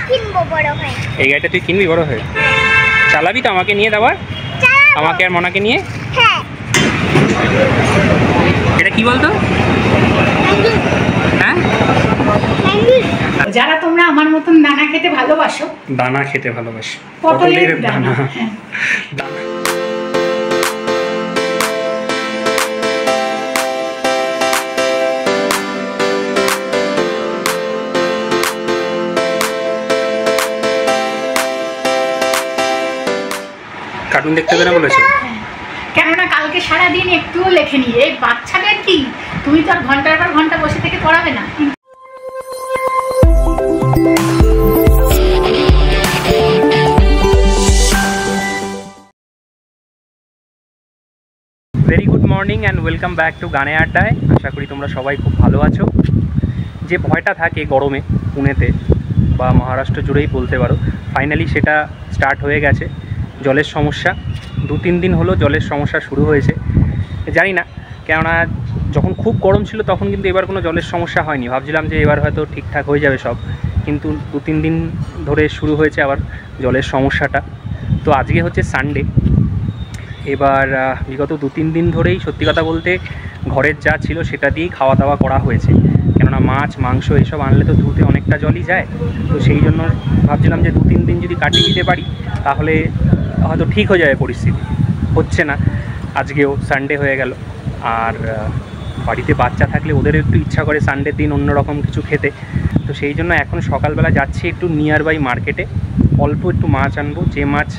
কিনবো বড় হয়ে। এই গাড়িটা তুই কিনবি বড় হয়ে? চালাবি তো আমাকে নিয়ে দাবার? আমাকে আর মনাকে নিয়ে? হ্যাঁ। এটা কি বলতো? হ্যাঁ, যারা তোমরা আমার মতন দানা খেতে ভালোবাসো, দানা খেতে ভালোবাসো, পটলের দানা। দানা। কার্টুন দেখতে হবে না বলেছো? কেননা কালকে সারাদিন একটুও লেখেনি। এই বাচ্চাদের কি, তুমি তো আর ঘন্টার পর ঘন্টা বসে থেকে পড়াবে না। Very good morning and welcome back to গানে আড্ডায়। আশা করি তোমরা সবাই খুব ভালো আছো। যে ভয়টা থাকে গরমে পুনেতে বা মহারাষ্ট্র জুড়েই বলতে পারো, ফাইনালি সেটা স্টার্ট হয়ে গেছে। জলের সমস্যা 2-3 দিন হলো জলের সমস্যা শুরু হয়েছে। জানি না, কেননা যখন খুব গরম ছিল তখন কিন্তু এবার কোনো জলের সমস্যা হয়নি। ভাবছিলাম যে এবার হয়তো ঠিকঠাক হয়ে যাবে সব, কিন্তু 2-3 দিন ধরে শুরু হয়েছে আবার জলের সমস্যাটা। তো আজকে হচ্ছে সানডে। এবার বিগত 2-3 দিন ধরেই সত্যি কথা বলতে ঘরের যা ছিল সেটা দিয়েই খাওয়া দাওয়া করা হয়েছে। কেননা মাছ মাংস এসব আনলে তো ধুতে অনেকটা জলই যায়। তো সেই জন্য ভাবছিলাম যে 2-3 দিন যদি কাটিয়ে দিতে পারি তাহলে হয়তো ঠিক হয়ে যাবে পরিস্থিতি। হচ্ছে না, আজকেও সানডে হয়ে গেল। আর বাড়িতে বাচ্চা থাকলে ওদেরও একটু ইচ্ছা করে সানডের দিন অন্যরকম কিছু খেতে। তো সেই জন্য এখন সকালবেলা যাচ্ছি একটু নিয়ার বাই মার্কেটে, অল্প একটু মাছ আনবো। যে মাছ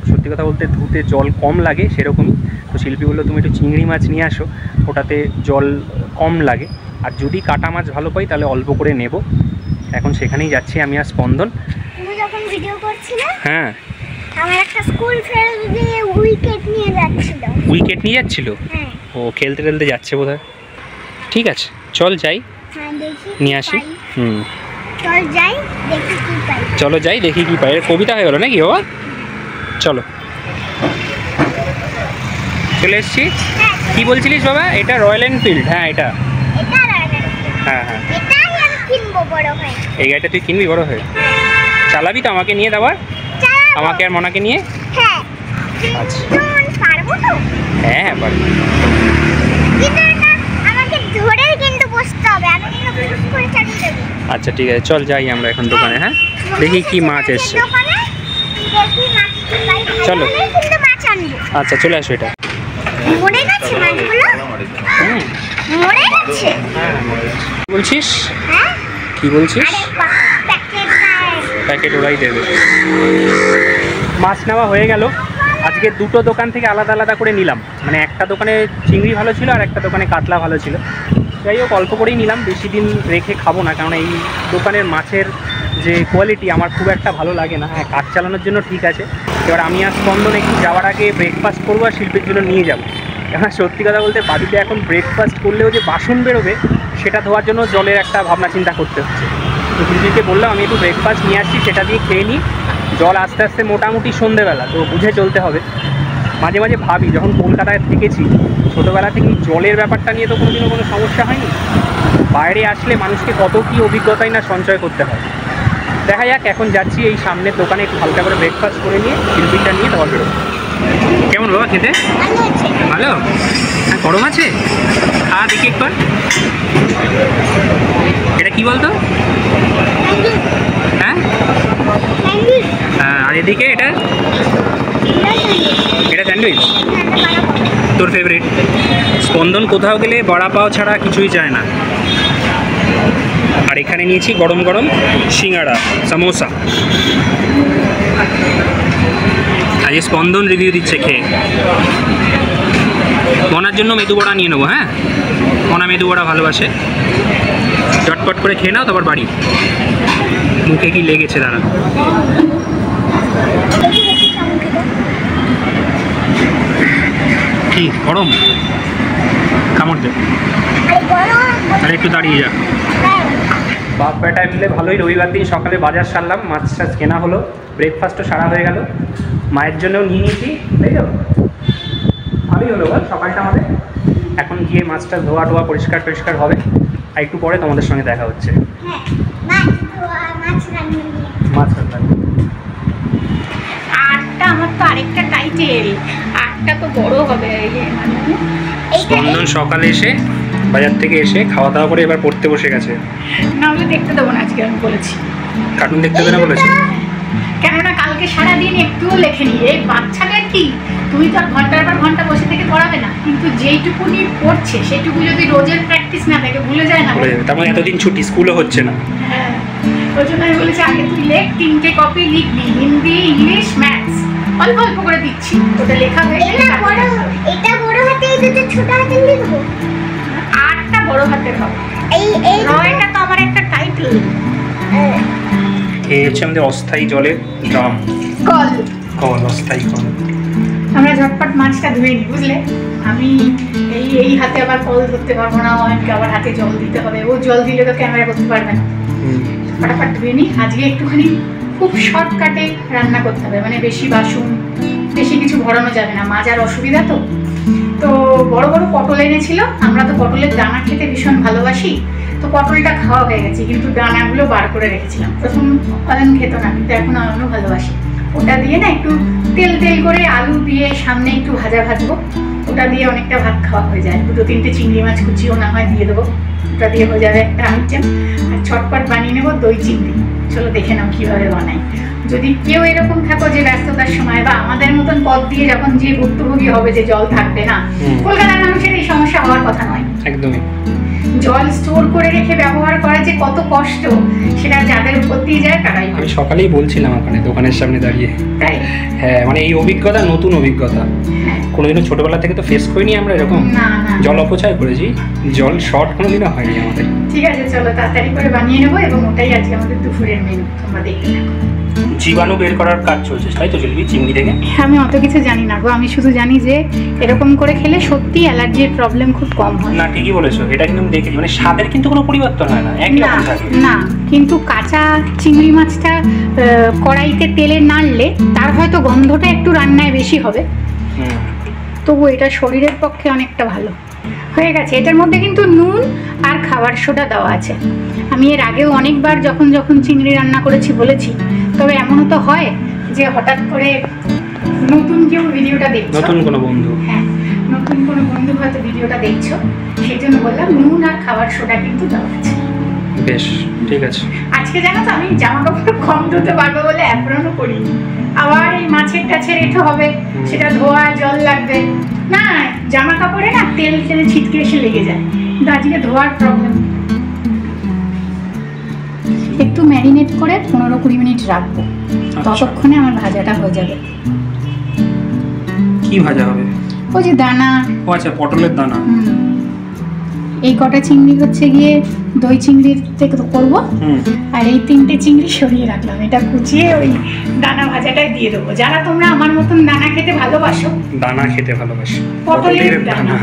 সত্যি কথা বলতে ধুতে জল কম লাগে সেরকমই। তো শিল্পী বললো তুমি একটু চিংড়ি মাছ নিয়ে আসো, ওটাতে জল কম লাগে। আর যদি কাটা মাছ ভালো পাই তাহলে অল্প করে নেব। এখন সেখানেই যাচ্ছি আমি আর স্পন্দন। তুমি যখন ভিডিও করছিলে, হ্যাঁ, আমার একটা স্কুল ফ্রেন্ড উইকেট নিয়ে যাচ্ছিল। উইকেট নিয়ে যাচ্ছিল? হ্যাঁ। ও খেলতে খেলতে যাচ্ছে বোধহয়। ঠিক আছে, চল যাই, হ্যাঁ, দেখি নিয়ে আসি। চল যাই, দেখি কি পাই। চলো যাই, দেখি কি পাই। কবিতা হয়ে গেল নাকি বাবা? চলো, চলে এসছি। কি বলছিলিস বাবা? এটা রয়্যাল এনফিল্ড? হ্যাঁ, এটা হ্যাঁ হ্যাঁ এটাই আমি কিনবো বড় হয়ে। এই গাড়িটা তুই কিনবি বড় হয়ে? চালাবি তো আমাকে নিয়ে দাবার? আমাকে আর মনাকে নিয়ে? হ্যাঁ। আচ্ছা, পারবো তো? হ্যাঁ পারবি। কিন্তু এটা আমাকে ধরেই কিন্তু বসতে হবে, আমি কিন্তু পুশ করে চালিয়ে দেবো। আচ্ছা ঠিক আছে, চল যাই আমরা এখন দোকানে। হ্যাঁ, দেখি কি মাছ এসছে। দোকানে দেখি মাছ কি পাই। চলো। কিন্তু মাছ আনবো। আচ্ছা চলে আসো। এটা মরে গেছে মাছগুলো? মরে গেছে? হ্যাঁ, কি বলছিস? হ্যাঁ, কি বলছিস? আরে প্যাকেট প্যাকেট ওরাই দেবে। মাছ নেওয়া হয়ে গেল। আজকে দুটো দোকান থেকে আলাদা আলাদা করে নিলাম। মানে একটা দোকানে চিংড়ি ভালো ছিল আর একটা দোকানে কাতলা ভালো ছিল। যাই হোক, অল্প করেই নিলাম, বেশি দিন রেখে খাবো না। কারণ এই দোকানের মাছের যে কোয়ালিটি আমার খুব একটা ভালো লাগে না। হ্যাঁ, কাজ চালানোর জন্য ঠিক আছে। এবার আমি আর স্পন্দন একটু যাওয়ার আগে ব্রেকফাস্ট করবো আর শিল্পীর জন্য নিয়ে যাবো। কেননা সত্যি কথা বলতে বাড়িতে এখন ব্রেকফাস্ট করলেও যে বাসন বেরোবে সেটা ধোয়ার জন্য জলের একটা ভাবনা চিন্তা করতে হচ্ছে। তো শিল্পীকে বললাম আমি একটু ব্রেকফাস্ট নিয়ে আসছি, সেটা দিয়ে খেয়ে নিই। জল আস্তে আস্তে মোটামুটি সন্ধেবেলা, তো বুঝে চলতে হবে। মাঝে মাঝে ভাবি, যখন কলকাতায় থেকেছি ছোটোবেলা থেকেই জলের ব্যাপারটা নিয়ে তো কোনোদিনও কোনো সমস্যা হয়নি। বাইরে আসলে মানুষকে কত কী অভিজ্ঞতাই না সঞ্চয় করতে হয়। দেখা যাক, এখন যাচ্ছি এই সামনের দোকানে একটু হালকা করে ব্রেকফাস্ট করে নিয়ে শিল্পীটা নিয়ে তারপর বেরোবো। কেমন বাবা খেতে? ভালো? হ্যাঁ, গরম আছে? দেখি একবার। এটা কি বলতো? হ্যাঁ হ্যাঁ, আর এদিকে এটা স্যান্ডউইচ। তোর ফেভারিট? স্পন্দন কোথাও গেলে বড়া পাও ছাড়া কিছুই চায় না। আর এখানে নিয়েছি গরম গরম সিঙ্গাড়া, সামোসা। আজ স্পন্দন রিভিউ দিচ্ছে খেয়ে। মনার জন্য মেদু বড়া নিয়ে নেবো। হ্যাঁ, মনা মেদু বড়া ভালোবাসে। চটপট করে খেয়ে নাও, তারপর বাড়ি। মুখে কি লেগেছে দাঁড়া। কি গরম? কামড় দে। তাহলে একটু দাঁড়িয়ে যা। বাপ বেটায় মিলে ভালোই রবিবার দিন সকালে বাজার সারলাম, মাছ টাছ কেনা হলো, ব্রেকফাস্টও সারা হয়ে গেল। মায়ের জন্যও নিয়ে নিয়েছি, তাই তো? ভালোই হলো বল সকালটা আমাদের। এখন গিয়ে মাছটা ধোয়া টোয়া পরিষ্কার হবে। আর একটু পরে তোমাদের সঙ্গে দেখা হচ্ছে। মাছ কাটলাম। আটটা আমার তো আরেকটা টাইটেল, আটটা তো বড় হবে। স্পন্দন সকালে এসে বাজার থেকে এসে খাওয়া দাওয়া করে এবার পড়তে বসে গেছে। না হলে দেখতে দেবো না আজকে, আমি বলেছি। কার্টুন দেখতে হবে না বলেছে? কেননা কালকে সারাদিন একটুও লেখেনি। এই বাচ্চাদের কি, তুমি তো আর ঘন্টার পর ঘন্টা বসে থেকে পড়াবে না, কিন্তু যেইটুকুনি পড়ছে সেটুকু যদি রোজের প্র্যাকটিস না থাকে ভুলে যায় না। তার মানে এতদিন ছুটি, স্কুলও হচ্ছে না। হ্যাঁ, ওই জন্য আমি বলেছি আগে তুই লেখ, 3টে কপি লিখবি, হিন্দি, ইংলিশ, ম্যাথস, অল্প অল্প করে দিচ্ছি, ওটা লেখা হয়ে গেলে এটা বড় হাতে, এই দুটো ছোট হাতে লিখবো। 8টা বড় হাতের হবে। এই এটা তো আমার একটা টাইটেল। এই হচ্ছে আমাদের অস্থায়ী জলের ড্রাম, কল। কল, অস্থায়ী কল। আমরা ঝটপট মাছটা ধুয়ে নিই, বুঝলে। আমি এই হাতে আবার কল ধরতে পারবো না, অনেককে আবার হাতে জল দিতে হবে, ও জল দিলে তো ক্যামেরা করতে পারবে না। ফটাফট ধুয়ে নিই। আজকে একটুখানি খুব শর্টকাটে রান্না করতে হবে, মানে বেশি বাসন, বেশি কিছু ভরানো যাবে না, মাজার অসুবিধা তো। তো বড় বড় পটল এনেছিল, আমরা তো পটলের দানা খেতে ভীষণ ভালোবাসি, তো পটলটা খাওয়া হয়ে গেছে, কিন্তু দানাগুলো বার করে রেখেছিলাম। প্রথম অয়ন খেত না, কিন্তু এখন অয়নও ভালোবাসি। ওটা দিয়ে না একটু তেল করে আলু দিয়ে সামনে একটু ভাজবো, ওটা দিয়ে অনেকটা ভাত খাওয়া হয়ে যায়। 2-3টে চিংড়ি মাছ কুচিও না হয় দিয়ে দেবো, ওটা দিয়ে হয়ে যাবে একটা আইটেম। আর ছটপট বানিয়ে নেবো দই চিংড়ি। চলো দেখে নাও কীভাবে বানাই। যদি কেউ এরকম থাকো যে ব্যস্ততার সময় বা আমাদের মতন পথ দিয়ে যখন যে ভুক্তভোগী হবে যে জল থাকবে না, কলকাতার মানুষের এই সমস্যা হওয়ার কথা নয়। একদমই। জল স্টোর করে রেখে ব্যবহার করা যে কত কষ্ট, সেটা যাদের উপর দিয়ে যায় তারাই। আমি সকালেই বলছিলাম ওখানে দোকানের সামনে দাঁড়িয়ে। তাই? হ্যাঁ, মানে এই অভিজ্ঞতা নতুন অভিজ্ঞতা, কোনোদিনও ছোটবেলা থেকে তো ফেস করিনি আমরা এরকম। না না, জল অপচয় করেছি, জল শর্ট কোনোদিনও হয়নি আমাদের। ঠিক আছে, চলো তাড়াতাড়ি করে বানিয়ে নেবো, এবং ওটাই আজকে আমাদের দুপুরের মেনু। তোমরা দেখতে থাকো। জীবাণু বের করার কাজ চলছে, তাই তো চলবি চিংড়ি থেকে? আমি অত কিছু জানি না গো, আমি শুধু জানি যে এরকম করে খেলে সত্যি অ্যালার্জির প্রবলেম খুব কম হয়। না, ঠিকই বলেছো, এটা কিন্তু আমি দেখেছি, মানে স্বাদের কিন্তু কোনো পরিবর্তন হয় না, একই না রকম থাকে। না, কিন্তু কাঁচা চিংড়ি মাছটা কড়াইতে তেলে নাড়লে তার হয়তো গন্ধটা একটু রান্নায় বেশি হবে, তবু এটা শরীরের পক্ষে অনেকটা ভালো। হয়ে গেছে, এটার মধ্যে কিন্তু নুন আর খাবার সোডা দেওয়া আছে। আমি এর আগেও অনেকবার যখন চিংড়ি রান্না করেছি বলেছি, তবে এমনও তো হয় যে হঠাৎ করে নতুন কেউ ভিডিওটা দেখছো, নতুন কোনো বন্ধু, হ্যাঁ নতুন কোনো বন্ধু হয়তো ভিডিওটা দেখছো, সেই জন্য বললাম নুন আর খাবার সোডা কিন্তু দেওয়া আছে। বেশ, ঠিক আছে। আজকে জানো তো আমি জামা কাপড় কম ধুতে পারবো বলে অ্যাপ্রনও করিনি। আবার এই মাছের টাছের এঁঠো হবে, সেটা ধোয়া জল লাগবে না, জামা কাপড়ে না তেল ছিটকে এসে লেগে যায়, কিন্তু আজকে ধোয়ার প্রবলেম। একটু ম্যারিনেট করে 15-20 মিনিট রাখবো, ততক্ষণে আমার ভাজাটা হয়ে যাবে। কি ভাজা হবে? ওই যে দানা। ও আচ্ছা, পটলের দানা। এই কটা চিংড়ি হচ্ছে গিয়ে দই চিংড়ির থেকে করবো, আর এই 3টে চিংড়ি সরিয়ে রাখলাম, এটা কুচিয়ে ওই দানা ভাজাটাই দিয়ে দেবো। যারা তোমরা আমার মতন দানা খেতে ভালোবাসো, দানা খেতে ভালোবাসি, পটলের দানা,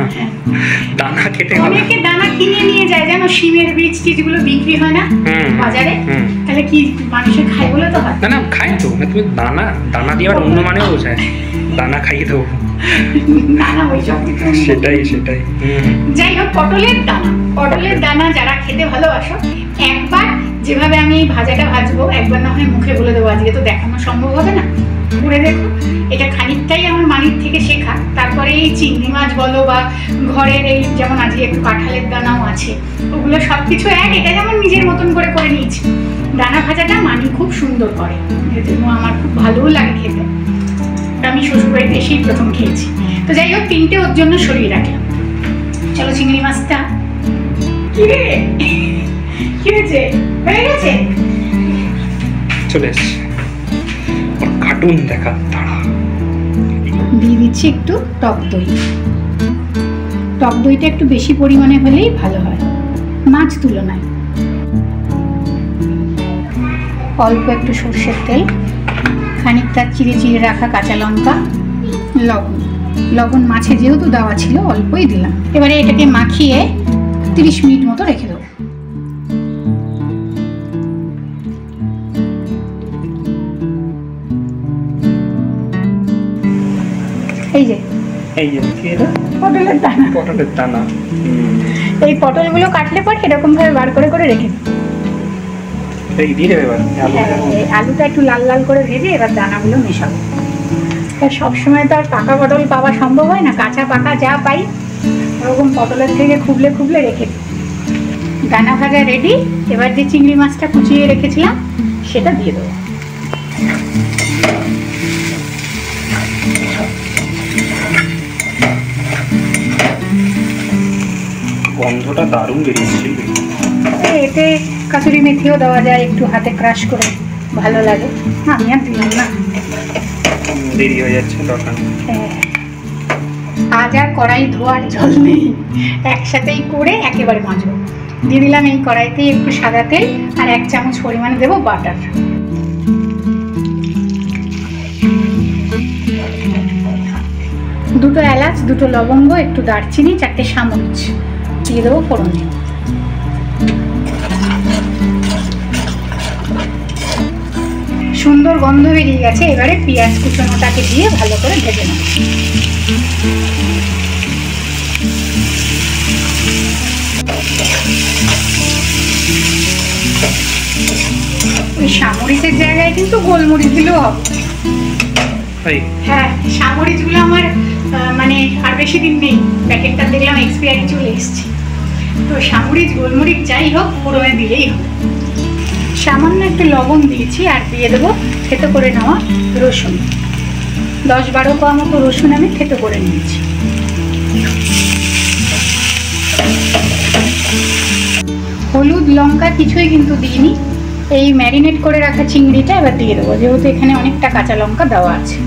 দানা খেতে অনেকে দানা কিনে নিয়ে যায়, জানো শিমের বীজ টিজগুলো বিক্রি হয় না বাজারে, তাহলে কি মানুষের খায় বলে তো হয় না? না খায় তো, তুমি দানা দিয়ে আর অন্য মানেও বোঝায়, দানা খাইয়ে দেবো, দানা ওই সব। সেটাই। যাই হোক, পটলের দানা যারা খেতে ভালোবাসো, একবার যেভাবে আমি এই ভাজাটা ভাজবো, একবার না হয় মুখে বলে দেবো, আজকে তো দেখানো সম্ভব হবে না, করে দেখো। এটা খানিকটাই আমার মানির থেকে শেখা। তারপরে এই চিংড়ি মাছ বলো বা ঘরের এই যেমন আজকে একটু কাঁঠালের দানাও আছে, ওগুলো সব কিছু এটা যেমন নিজের মতন করে নিয়েছি। দানা ভাজাটা মানি খুব সুন্দর করে, এজন্য আমার খুব ভালোও লাগে খেতে। আমি শ্বশুরবাড়িতে এসেই প্রথম খেয়েছি। তো যাই হোক, 3টে ওর জন্য সরিয়ে রাখলাম। চলো চিংড়ি মাছটা, কি হয়েছে, হয়ে গেছে, চলে এসছে। কার্টুন দেখা তারা দিয়ে দিচ্ছি একটু টক দই। টক দইটা একটু বেশি পরিমাণে হলেই ভালো হয় মাছ তুলনায়। অল্প একটু সর্ষের তেল, খানিকটা চিড়ে রাখা কাঁচা লঙ্কা, লবণ মাছে যেহেতু দেওয়া ছিল অল্পই দিলাম। এবারে এটাকে মাখিয়ে 30 মিনিট মতো রেখে দেবো। এই যে পটলের দানা। এই পটলগুলো কাটলে পর এরকম ভাবে বার করে রেখে দিই। এই দিয়ে দেবে এবার আলুটা একটু লাল লাল করে ভেজে এবার দানাগুলো মেশাবো। সবসময় তো আর পাকা পটল পাওয়া সম্ভব হয় না, কাঁচা পাকা যা পাই ওরকম পটলের থেকে খুবলে খুবলে রেখে দিই। দানা ভাজা রেডি। এবার যে চিংড়ি মাছটা কুচিয়ে রেখেছিলাম সেটা দিয়ে দেবো। গন্ধটা দারুণ বেরিয়েছে। এতে কাসুরি মেথিও দেওয়া যায়, একটু হাতে ক্রাশ করে, ভালো লাগে। আমি আর দিলাম না, দেরি হয়ে যাচ্ছে দরকার। আজ আর কড়াই ধোয়ার জল নেই, একসাথেই করে একেবারে মাজবো। দিয়ে দিলাম এই কড়াইতেই একটু সাদা তেল আর 1 চামচ পরিমাণে দেবো বাটার। দুটো এলাচ, দুটো লবঙ্গ, একটু দারচিনি, 4টে চামচ দিয়ে দেবো ফোড়নে। সুন্দর গন্ধ বেরিয়ে গেছে। এবারে পেঁয়াজ কুচনোটাকে দিয়ে ভালো করে ভেজে নেব। ওই সামরিচের জায়গায় কিন্তু গোলমরিচ দিলেও হবে। হ্যাঁ, সামরিচগুলো আমার মানে আর বেশি দিন নেই, প্যাকেটটা দেখলাম এক্সপায়ারি চলে এসছে। তো সামরিচ গোলমরিচ যাই হোক ফোড়নে দিলেই হবে। সামান্য একটু লবণ দিয়েছি আর দিয়ে দেবো থেতো করে নেওয়া রসুন। 10-12 কোয়া মতো রসুন আমি থেতো করে নিয়েছি। হলুদ লঙ্কা কিছুই কিন্তু দিইনি। এই ম্যারিনেট করে রাখা চিংড়িটা এবার দিয়ে দেবো, যেহেতু এখানে অনেকটা কাঁচা লঙ্কা দেওয়া আছে।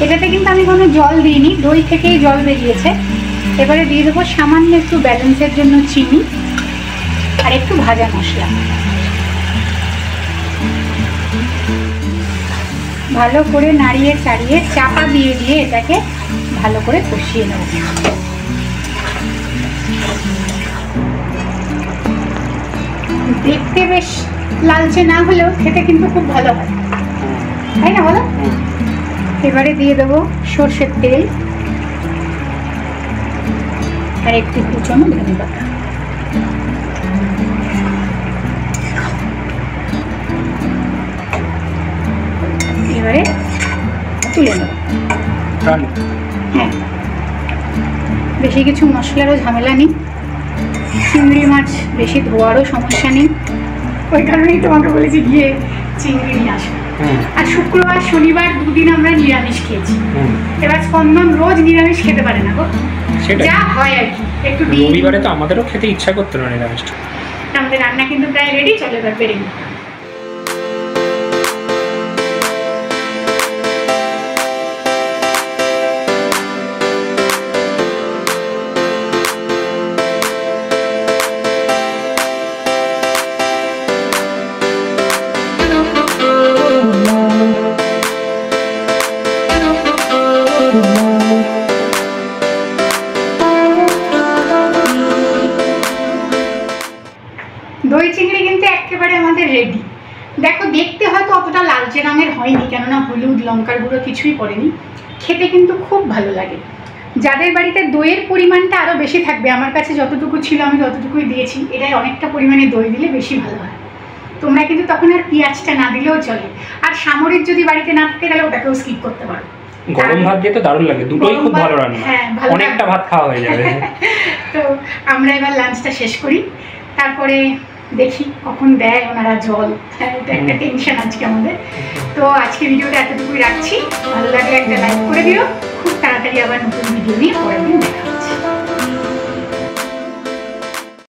এটাতে কিন্তু আমি কোনো জল দিইনি, দই থেকেই জল বেরিয়েছে। এবারে দিয়ে দেবো সামান্য একটু ব্যালেন্সের জন্য চিনি আর একটু ভাজা মশলা। ভালো করে নাড়িয়ে চাড়িয়ে চাপা দিয়ে দিয়ে এটাকে ভালো করে কষিয়ে নেব। দেখতে বেশ লালচে না হলেও খেতে কিন্তু খুব ভালো হয়, তাই না বলো? এবারে দিয়ে দেবো সর্ষের তেল আর একটু কুচনো ধনে পাতা। এবারে তুলে নেব। হ্যাঁ, বেশি কিছু মশলারও ঝামেলা নেই, চিংড়ি মাছ বেশি ধোয়ারও সমস্যা নেই। ওই কারণেই তোমাকে বলেছি গিয়ে চিংড়ি নিয়ে আসো। আর শুক্রবার শনিবার 2 দিন আমরা নিরামিষ খেয়েছি। এবার স্পন্দন রোজ নিরামিষ খেতে পারে না গো, যা হয় আর কি। একটু রবিবারে তো আমাদেরও খেতে ইচ্ছা করতো না নিরামিষ। আমাদের রান্না কিন্তু প্রায় রেডি, চলো এবার বেরিয়ে। দই চিংড়ি কিন্তু একেবারে আমাদের রেডি। দেখো, দেখতে হয়তো অতটা লালচে রঙের হয়নি, কেননা হলুদ লঙ্কার গুঁড়ো কিছুই পড়েনি। খেতে কিন্তু খুব ভালো লাগে। যাদের বাড়িতে দইয়ের পরিমাণটা আরও বেশি থাকবে, আমার কাছে যতটুকু ছিল আমি ততটুকুই দিয়েছি। এটাই অনেকটা পরিমাণে দই দিলে বেশি ভালো হয়। তোমরা কিন্তু তখন আর পেঁয়াজটা না দিলেও চলে। আর সামরিক যদি বাড়িতে না থাকে তাহলে ওটাকেও স্কিপ করতে পারো। গরম ভাত দিয়ে তো দারুণ লাগে, দুটোই খুব ভালো রান্না। হ্যাঁ, অনেকটা ভাত খাওয়া হয়ে যাবে। তো আমরা এবার লাঞ্চটা শেষ করি, তারপরে দেখি কখন দেয় ওনারা জল। এটা একটা টেনশন আজকে আমাদের। তো আজকে ভিডিওটা এতটুকুই রাখছি। ভালো লাগলে একটা লাইক করে দিও। খুব তাড়াতাড়ি আবার নতুন ভিডিও নিয়ে পরের দিন দেখা হচ্ছে।